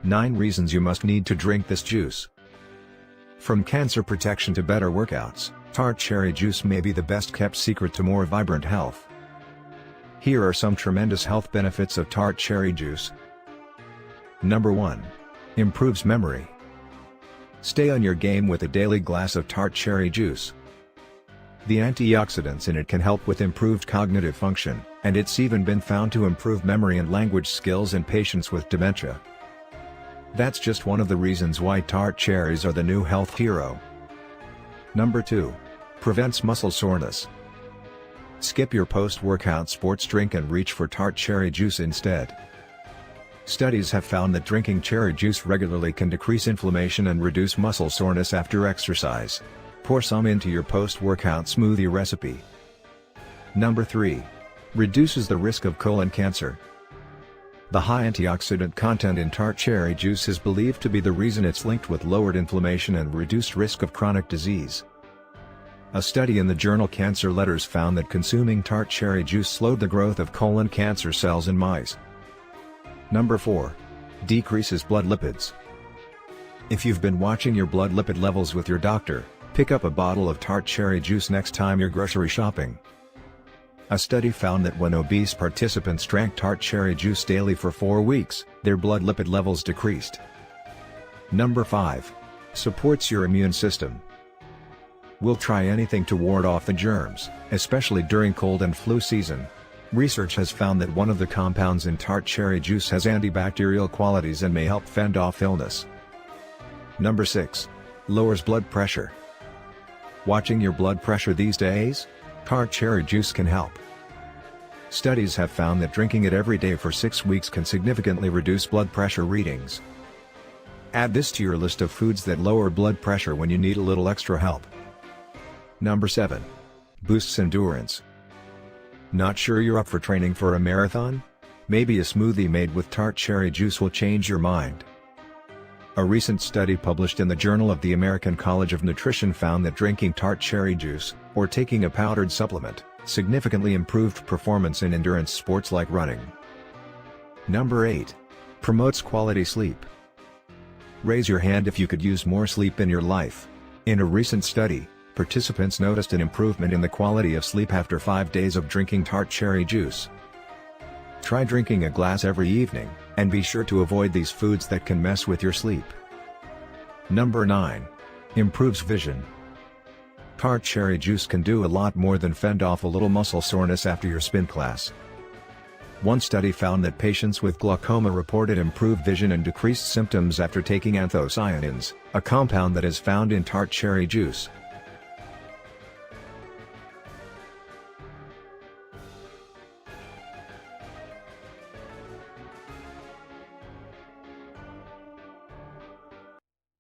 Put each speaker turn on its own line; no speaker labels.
9 reasons you must need to drink this juice. From cancer protection to better workouts, Tart cherry juice may be the best kept secret to more vibrant health. Here are some tremendous health benefits of Tart cherry juice. Number 1. Improves memory. Stay on your game with a daily glass of Tart cherry juice. The antioxidants in it can help with improved cognitive function, and it's even been found to improve memory and language skills in patients with dementia. That's just one of the reasons why Tart cherries are the new health hero. Number 2. Prevents muscle soreness. Skip your post-workout sports drink and reach for Tart cherry juice instead. Studies have found that drinking cherry juice regularly can decrease inflammation and reduce muscle soreness after exercise. Pour some into your post-workout smoothie recipe. Number 3. Reduces the risk of colon cancer. The high antioxidant content in Tart cherry juice is believed to be the reason it's linked with lowered inflammation and reduced risk of chronic disease. A study in the journal Cancer Letters found that consuming Tart cherry juice slowed the growth of colon cancer cells in mice. Number 4. Decreases blood lipids. If you've been watching your blood lipid levels with your doctor, pick up a bottle of Tart cherry juice next time you're grocery shopping. A study found that when obese participants drank Tart cherry juice daily for 4 weeks, their blood lipid levels decreased. Number 5. Supports your immune system. We'll try anything to ward off the germs, especially during cold and flu season. Research has found that one of the compounds in Tart cherry juice has antibacterial qualities and may help fend off illness. Number 6. Lowers blood pressure. Watching your blood pressure these days? Tart cherry juice can help. Studies have found that drinking it every day for 6 weeks can significantly reduce blood pressure readings. Add this to your list of foods that lower blood pressure when you need a little extra help. Number 7. Boosts endurance. Not sure you're up for training for a marathon? Maybe a smoothie made with Tart cherry juice will change your mind. A recent study published in the Journal of the American College of Nutrition found that drinking Tart cherry juice, or taking a powdered supplement, significantly improved performance in endurance sports like running. Number 8. Promotes quality sleep. Raise your hand if you could use more sleep in your life. In a recent study, participants noticed an improvement in the quality of sleep after 5 days of drinking Tart cherry juice. Try drinking a glass every evening, and be sure to avoid these foods that can mess with your sleep. Number 9. Improves vision. Tart cherry juice can do a lot more than fend off a little muscle soreness after your spin class. One study found that patients with glaucoma reported improved vision and decreased symptoms after taking anthocyanins, a compound that is found in Tart cherry juice.